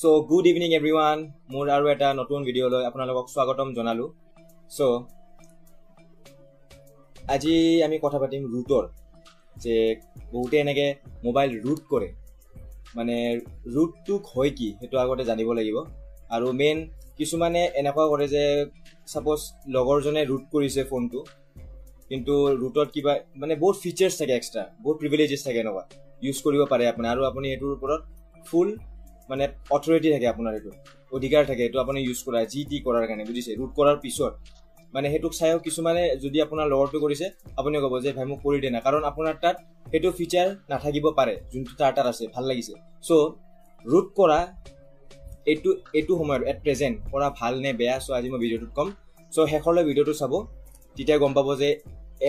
So good evening everyone. মোৰ আৰু এটা নতুন ভিডিও লৈ আপোনালোকক স্বাগতম জনালো. So আজি আমি কথা পাতিম ৰুটৰ যে বহুতে এনেকে মোবাইল ৰুট কৰে মানে ৰুটটো হয় কি হেতু আগতে জানিব লাগিব আৰু মেইন কিছুমানে এনেকুৱা কৰে যে সাপোজ লগৰজনে ৰুট কৰিছে ফোনটো কিন্তু ৰুটত কিবা মানে বহুত ফিচাৰ্স থাকে এক্সট্ৰা বহুত প্ৰিভিলেজেস থাকে এনেকুৱা ইউজ কৰিব পাৰে আপুনি আৰু আপুনি এটোৰ ওপৰত ফুল মানে অথৰিটি থাকে আপোনাৰ এটো অধিকাৰ থাকে এটো আপুনি ইউজ কৰা জিটি কৰাৰ কাৰণে বুজিছে ৰুট কৰাৰ পিছত মানে হেতুক চাইও কিছুমানে যদি আপোনাৰ লগৰটো কৰিছে আপুনি ক'ব যে ভাই মোক কৰি দে না কাৰণ আপোনাৰ তাত হেতু ফিচাৰ নাথাকিব পাৰে যোনটো তাৰ আছে ভাল লাগিছে সো ৰুট কৰা এটো সময়ত এট প্ৰেজেন্ট কৰা ভাল নে বেয়া সো আজি মই ভিডিওটোত কম সো হেখৰলৈ ভিডিওটো চাব তেতিয়া গম পাব যে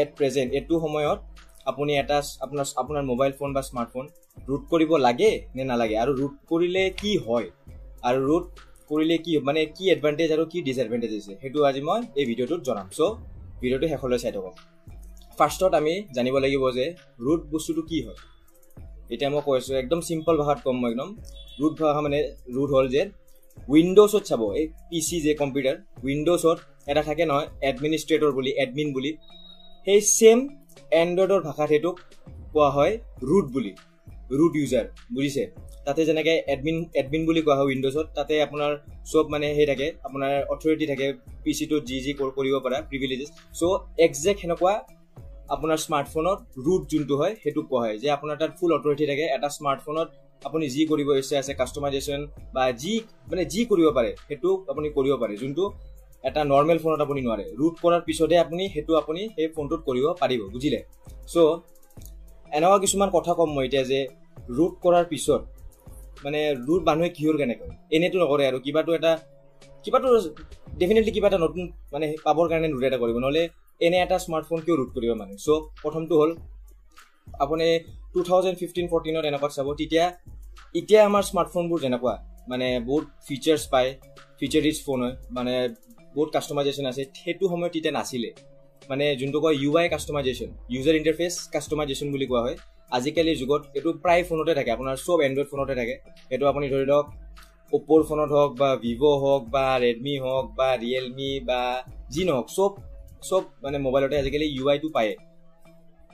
এট প্ৰেজেন্ট এটো সময়ত আপুনি এটা আপোনাৰ মোবাইল ফোন বা স্মাৰ্টফোন ৰুট কৰিব লাগে নে নালাগে আৰু ৰুট কৰিলে কি হয় আৰু ৰুট কৰিলে কি মানে কি এডভান্টেজ আৰু কি ডিসএডভান্টেজ আছে হেতু আজি মই এই ভিডিওটোত জনাম সো ভিডিওটো হেখৰলৈ চাই থাকক ফাৰ্ষ্টত আমি জানিব লাগিব যে ৰুট বস্তুটো কি হয় এটা মই কৈছো একদম সিম্পল ভাষাত কম মই একদম ৰুট ভাষা মানে ৰুট হল যে উইন্ডোজত চাব এই পিসি যে কম্পিউটাৰ উইন্ডোজত এটা থাকে নহয় এডমিনিষ্ট্ৰেটৰ বুলি এডমিন বুলি সেই সেম এন্ড্ৰইডৰ ভাষাত হেতু কোৱা হয় ৰুট বুলি ৰুট ইউজাৰ বুজিছে তাতে যেনেকৈ এডমিন বুলি কোৱা হয় উইন্ডোজত তাতে আপোনাৰ সব মানে হে থাকে আপোনাৰ অথৰিটি থাকে পিসি টো জি কৰিব পৰা প্ৰিভিলেজেস সো এক্সাক্ট হেনকুৱা আপোনাৰ স্মাৰ্টফোনত ৰুট যোনটো হয় হেতু কোৱা হয় যে আপোনাৰ তাত ফুল অথৰিটি থাকে এটা স্মাৰ্টফোনত আপুনি জি কৰিব ইচ্ছা আছে কাস্টমাইজেশন বা জি কৰিব পাৰে হেতু আপুনি কৰিব পাৰে যোনটো এটা নৰমাল ফোনত আপুনি নোৱাৰে ৰুট কৰাৰ পিছতে আপুনি হেতু আপুনি এই ফোনটোত কৰিব পাৰিব বুজিলে সো এনেকুৱা কিছুমান কথা কম মই এতিয়া যে ৰুট কৰাৰ পিছত মানে ৰুট মানুহে কিহৰ কাৰণে কৰে এনেটো নকৰে আৰু কিবাটো ডেফিনেটলি কিবা এটা নতুন মানে পাবৰ কাৰণে ৰুট এটা কৰিব নহলে এনে এটা স্মাৰ্টফোন কিয় ৰুট কৰিব মানে সো প্ৰথমটো হল আপুনি 2015-14ত এনেকুৱা চাব এতিয়া আমাৰ স্মাৰ্টফোনবোৰ যেনেকুৱা মানে বহুত ফিচাৰ্স পায় ফিচাৰ ৰিচ ফোন হয় মানে বহুত কাস্টমাইজেশন আছে হেতু সময় তিতে নাছিলে মানে যোনটো কয় UI customisation user interface customisation বুলি কোৱা হয় আজিকালি যুগত এটো প্ৰায় ফোনতে থাকে আপোনাৰ সব এন্ড্ৰইড ফোনতে থাকে এটো আপুনি ধৰি লওক Oppo ফোনত হওক বা Vivo হওক বা Redmi হওক বা Realme বা যি নহওক সব মানে মোবাইলতে আজিকালি ইউআই টো পায়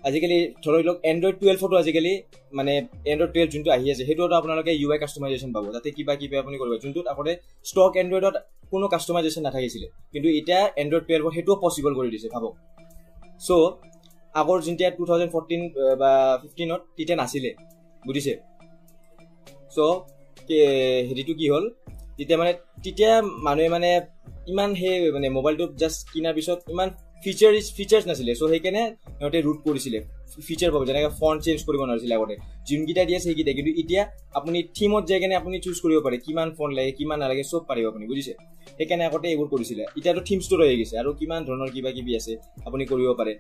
আজিকালি ধৰি লওক এন্ড্ৰইড 12 ফটো আজিকালি মানে এন্ড্ৰইড 12 যোনটো আহি আছে হেতুটো আপোনালোকে ইউআই কাস্টমাইজেশন পাব তাতে কিবা আপুনি কৰিব যোনটোত আগতে ষ্টক এন্ড্ৰইডত কোনো কাস্টমাইজেশন নাথাকিছিলে কিন্তু এটা এন্ড্ৰইড 12 হেতু পসিবল কৰি দিছে ভাবক সো আগৰ জিন্তিয়া 2014 বা 15ত তিতে নাছিলে বুজিছে সো হেৰিটো কি হল তিতিয়া মানুহে মানে ইমান হে মানে মোবাইলটো জাস্ট কিনাৰ পিছত ইমান ফিচাৰ্স নাছিলে সো হেকেনে নতে ৰুট কৰিছিলে ফিচাৰ পাব যেনেকৈ ফন্ট চেঞ্জ কৰিব নোৱাৰিছিলে আগতে যোনকিটা দিয়ে সেইকিটা কিন্তু এতিয়া আপুনি থিমত যাই কেনে আপুনি চুজ কৰিব পাৰে কিমান ফন্ট লাগে কিমান নালাগে সব পাৰিব আপুনি বুজিছে হেকেনে আগতে এইবোৰ কৰিছিলে এতিয়াটো থিম ষ্টৰ হৈ গৈছে আৰু কিমান ধৰণৰ কিবা আছে আপুনি কৰিব পাৰে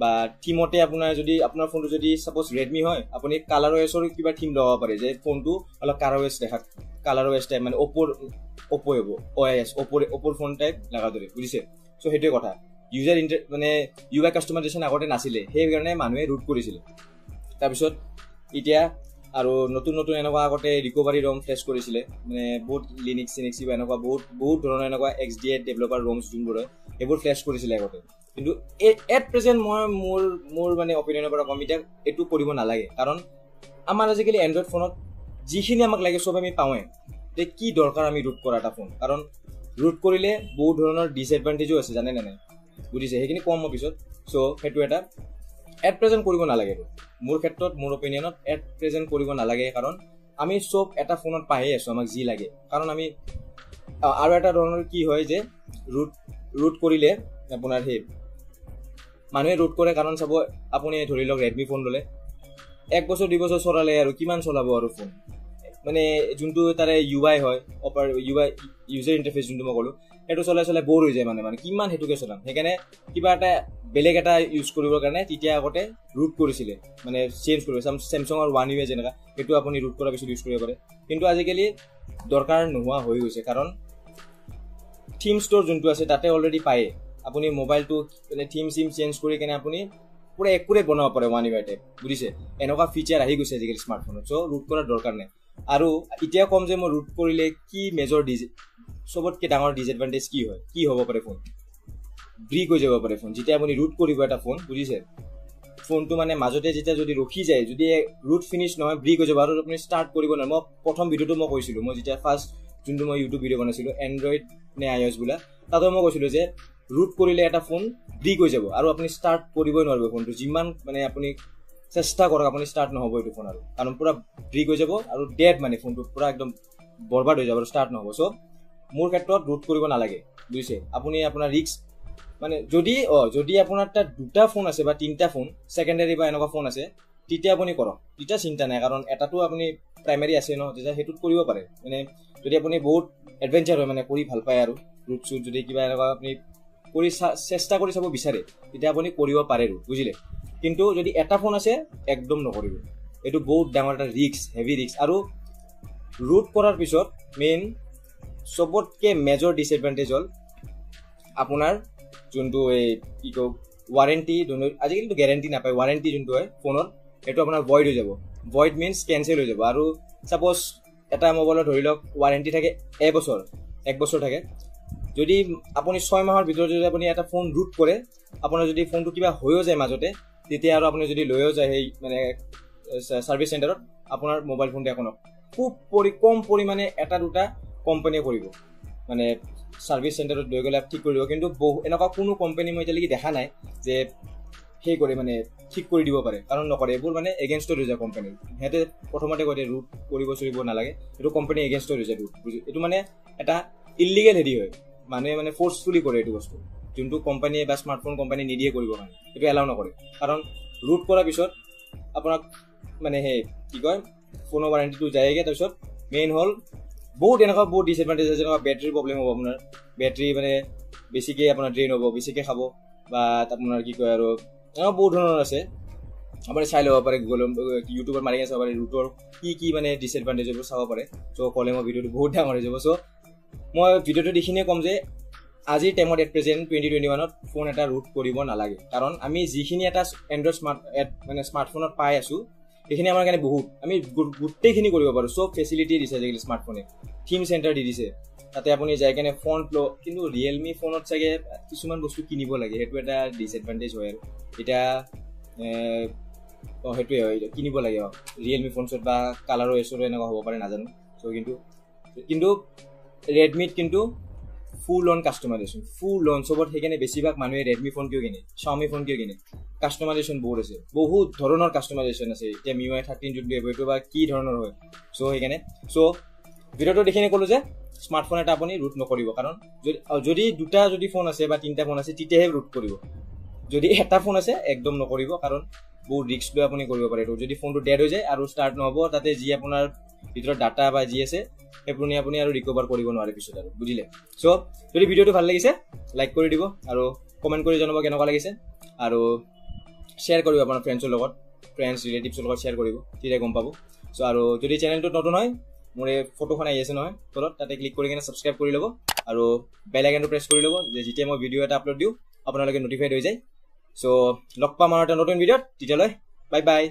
বা থিমতে আপোনাৰ যদি আপোনাৰ ফোনটো যদি সাপোজ Redmi হয় আপুনি কালাৰ ওএছৰ কিবা থিম লগাব পাৰে যে ফোনটো অলপ কালাৰ ওএছ দেখাত কালাৰ ওএছ টাইপ মানে Oppo হ'ব OS Oppo ফোন টাইপ লাগা ধৰে বুজিছে সো হেতুৱে কথা ইউজাৰ মানে ইউআই কাস্টমাইজেশন আগতে নাছিলে সেই কাৰণে মানুহে ৰুট কৰিছিল তাৰ পিছত এতিয়া আৰু নতুন এনেকুৱা আগতে ৰিকভাৰি ROM ফ্লেশ কৰিছিলে মানে বহুত লিনাক্স বা এনেকুৱা বহুত ধৰণৰ এনেকুৱা XDA ডেভেলপাৰ ROMs যোনবোৰ হয় এইবোৰ ফ্লেশ কৰিছিলে আগতে কিন্তু এট প্ৰেজেন্ট মই মোৰ মানে অপিনিয়নৰ পৰা কম এতিয়া এটো কৰিব নালাগে কাৰণ আমাৰ আজিকালি এন্ড্ৰইড ফোনত যিখিনি আমাক লাগে সব আমি পাওঁৱে তে কি দৰকাৰ আমি ৰুট কৰা এটা ফোন কাৰণ ৰুট কৰিলে বহুত ধৰণৰ ডিসএডভান্টেজও আছে জানে না নাই বুজিছে হেখিনি কম পিছত সো হেতু এটা এট প্ৰেজেন্ট কৰিব নালাগে মোৰ ক্ষেত্ৰত মোৰ অপিনিয়নত এট প্ৰেজেন্ট কৰিব নালাগে কাৰণ আমি সব এটা ফোনত পাই আছো আমাক যি লাগে কাৰণ আমি আৰু এটা ধৰণৰ কি হয় যে ৰুট কৰিলে আপোনাৰ হে মানুহে ৰুট কৰে কাৰণ চাব আপুনি ধৰি লওক Redmi ফোন ললে 1 বছৰ 2 বছৰ চলালে আৰু কিমান চলাব আৰু ফোন মানে যোনটো তাৰে ইউআই হয় ইউআই ইউজাৰ ইন্টাৰফেস যোনটো মই কলো এটো চলাই বৰ হৈ যায় মানে কিমান হেতুকে চলাম হেকানে কিবা এটা বেলেগ এটা ইউজ কৰিবৰ কাৰণে তেতিয়া আগতে ৰুট কৰিছিলে মানে চেঞ্জ কৰিব Samsung আৰু One UI যেনেকা হেতু আপুনি ৰুট কৰাৰ পিছত ইউজ কৰিব পাৰে কিন্তু আজিকালি দৰকাৰ নোহোৱা হৈ গৈছে কাৰণ থিম ষ্টৰ যোনটো আছে তাতে অলৰেডি পায় আপুনি মোবাইলটো মানে থিম চেঞ্জ কৰি কেনে আপুনি পুৰা একুৰেট বনাব পাৰে One UI টাইপ বুজিছে এনেকুৱা ফিচাৰ আহি গৈছে আজিকালি স্মাৰ্টফোনত সো ৰুট কৰাৰ দৰকাৰ নাই আৰু এতিয়া কম যে মই ৰুট কৰিলে কি মেজৰ চবতকৈ ডাঙৰ ডিসএডভান্টেজ কি হয়, কি হ'ব পাৰে ফোন ব্ৰিক হৈ যাব পাৰে ফোন যেতিয়া আপুনি ৰুট কৰিব এটা ফোন, বুজিছে? ফোনটো মানে মাজতে যেতিয়া যদি ৰখি যায়, যদি ৰুট ফিনিছ নহয় ব্ৰিক হৈ যাব আৰু আপুনি ষ্টাৰ্ট কৰিব নোৱাৰে। মই প্ৰথম ভিডিঅ'টো মই কৈছিলোঁ, মই যেতিয়া ফাৰ্ষ্ট যোনটো মই ইউটিউব ভিডিঅ' বনাইছিলোঁ এণ্ড্ৰইড নে iOS বোলা, তাতো মই কৈছিলোঁ যে ৰুট কৰিলে এটা ফোন ব্ৰিক হৈ যাব আৰু আপুনি ষ্টাৰ্ট কৰিবই নোৱাৰিব ফোনটো। যিমান মানে আপুনি চেষ্টা কৰক আপুনি ষ্টাৰ্ট নহ'ব এইটো ফোন আৰু, কাৰণ পুৰা ব্ৰিক হৈ যাব আৰু ডেড মানে ফোনটো পুৰা একদম বৰবাদ হৈ যাব আৰু ষ্টাৰ্ট নহ'ব। চ' মোৰ ক্ষেত্ৰত ৰুট কৰিব নালাগে, বুজিছে? আপুনি আপোনাৰ ৰিস্ক মানে যদি আপোনাৰ তাত দুটা ফোন আছে বা তিনিটা ফোন ছেকেণ্ডাৰী বা এনেকুৱা ফোন আছে, তেতিয়া আপুনি কৰক, তেতিয়া চিন্তা নাই, কাৰণ এটাতো আপুনি প্ৰাইমেৰী আছে ন, তেতিয়া সেইটোত কৰিব পাৰে। মানে যদি আপুনি বহুত এডভেঞ্চাৰ হয় মানে কৰি ভাল পায় আৰু ৰুট চুট যদি কিবা এনেকুৱা আপুনি কৰি চেষ্টা কৰি চাব বিচাৰে, তেতিয়া আপুনি কৰিব পাৰে ৰুট, বুজিলে? কিন্তু যদি এটা ফোন আছে একদম নকৰিব, এইটো বহুত ডাঙৰ এটা ৰিস্ক, হেভি ৰিস্ক। আৰু ৰুট কৰাৰ পিছত মেইন চবতকৈ মেজৰ ডিসএডভান্টেজ হ'ল আপোনাৰ যোনটো এই কি কয় ৱাৰেণ্টি, আজিকালিতো গেৰেণ্টি নাপায়, ৱাৰেণ্টি যোনটো হয় ফোনৰ এইটো আপোনাৰ ভইড হৈ যাব। ভইড মিনছ কেঞ্চেল হৈ যাব। আৰু ছাপ'জ এটা মোবাইলত ধৰি লওক ৱাৰেণ্টি থাকে এক বছৰ থাকে, যদি আপুনি 6 মাহৰ ভিতৰত যদি আপুনি এটা ফোন ৰুট কৰে, আপোনাৰ যদি ফোনটো কিবা হৈও যায় মাজতে, তেতিয়া আৰু আপুনি যদি লৈও যায় সেই মানে ছাৰ্ভিচ চেণ্টাৰত, আপোনাৰ মোবাইল ফোনটো একো নহয়। খুব কম পৰিমাণে এটা দুটা কোম্পানীয়ে কৰিব, মানে ছাৰ্ভিচ চেণ্টাৰত লৈ গ'লে ঠিক কৰি দিব, কিন্তু এনেকুৱা কোনো কোম্পানী মই এতিয়ালৈকে দেখা নাই যে সেই কৰি মানে ঠিক কৰি দিব পাৰে, কাৰণ নকৰে। এইবোৰ মানে এগেইনষ্টত হৈ যায় কোম্পানীৰ। সিহঁতে প্ৰথমতে কৈ দিয়ে ৰুট কৰিব নালাগে, এইটো কোম্পানী এগেইনষ্টত হৈ যায় ৰুট, এইটো মানে এটা ইলিগেল হেৰি হয়, মানুহে মানে ফ'ৰ্চফুলি কৰে এইটো বস্তু, যোনটো কোম্পানীয়ে বা স্মাৰ্টফোন কোম্পানী নিদিয়ে কৰিব কাৰণে, এইটো এলাউ নকৰে। কাৰণ ৰুট কৰাৰ পিছত আপোনাক মানে সেই কি কয় ফোনৰ ৱাৰেণ্টিটো যায়গৈ। তাৰপিছত মেইন হ'ল বহুত ডিসএডভান্টেজ আছে, যেনেকুৱা বেটাৰীৰ প্ৰব্লেম হ'ব, আপোনাৰ বেটাৰী মানে বেছিকৈ আপোনাৰ ড্ৰেইন হ'ব, বেছিকৈ খাব, বা আপোনাৰ কি কয় আৰু এনেকুৱা বহুত ধৰণৰ আছে, আপুনি চাই ল'ব পাৰে, ইউটিউবত মাৰি চাব পাৰে ৰুটৰ কি মানে ডিসএডভান্টেজ এইবোৰ চাব পাৰে। চ' ক'লে মই ভিডিঅ'টো বহুত ডাঙৰ হৈ যাব। চ' মই ভিডিঅ'টো দেখিনে ক'ম যে আজিৰ টাইমত এট প্ৰেজেণ্ট 2021ত ফোন এটা ৰুট কৰিব নালাগে, কাৰণ আমি যিখিনি এটা এণ্ড্ৰইড স্মাৰ্টফোনত পাই আছোঁ সেইখিনি আমাৰ কাৰণে বহুত, আমি গোটেইখিনি কৰিব পাৰোঁ। চব ফেচিলিটি দিছে আজিকালি স্মাৰ্টফোনে, থিম চেণ্টাৰ দি দিছে, তাতে আপুনি যাই কেনে ফন্ট ল'। কিন্তু ৰিয়েলমি ফোনত চাগে কিছুমান বস্তু কিনিব লাগে, সেইটো এটা ডিসএডভান্টেজ হয়। আৰু এতিয়া সেইটোৱে হয়, কিনিব লাগে ৰিয়েলমি ফোনছত, বা কালাৰো এছৰো এনেকুৱা হ'ব পাৰে নাজানো। চ' কিন্তু ৰেডমিত কিন্তু ফুল অন কাষ্টমাইজেশ্যন, চবত। সেইকাৰণে বেছিভাগ মানুহে ৰেডমি ফোন কিয় কিনে, Xiaomi ফোন কিয় কিনে, কাষ্টমাইজেশ্যন বহুত আছে, বহুত ধৰণৰ কাষ্টমাইজেশ্যন আছে। এতিয়া MIUI 13 যোনটো এইটো বা কি ধৰণৰ হয়। চ' সেইকাৰণে ভিডিঅ'টো দেখিনে ক'লো যে স্মাৰ্টফোন এটা আপুনি ৰুট নকৰিব, কাৰণ যদি দুটা ফোন আছে বা তিনিটা ফোন আছে তেতিয়াহে ৰুট কৰিব। যদি এটা ফোন আছে একদম নকৰিব, কাৰণ বহুত ৰিস্ক লৈ আপুনি কৰিব পাৰে। যদি ফোনটো ডেড হৈ যায় আৰু ষ্টাৰ্ট নহ'ব, তাতে যি আপোনাৰ ভিতৰত ডাটা বা যি আছে সেইবোৰ আপুনি আৰু ৰিকভাৰ কৰিব নোৱাৰে পিছত আৰু, বুজিলে? চ' যদি ভিডিঅ'টো ভাল লাগিছে লাইক কৰি দিব আৰু কমেণ্ট কৰি জনাব কেনেকুৱা লাগিছে, আৰু শ্বেয়াৰ কৰিব আপোনাৰ ফ্ৰেণ্ডছ ৰিলেটিভছৰ লগত শ্বেয়াৰ কৰিব, তেতিয়া গম পাব। চ' আৰু যদি চেনেলটোত নতুন হয়, মোৰ এই ফটোখন আহি আছে নহয় তলত, তাতে ক্লিক কৰি কিনে ছাবস্ক্ৰাইব কৰি ল'ব আৰু বেল আইকনটো প্ৰেছ কৰি ল'ব, যে যেতিয়া মই ভিডিঅ' এটা আপলোড দিওঁ আপোনালোকে নটিফাইড হৈ যায়। চ' লগ পাম আৰু এটা নতুন ভিডিঅ'ত, তেতিয়ালৈ বাই বাই।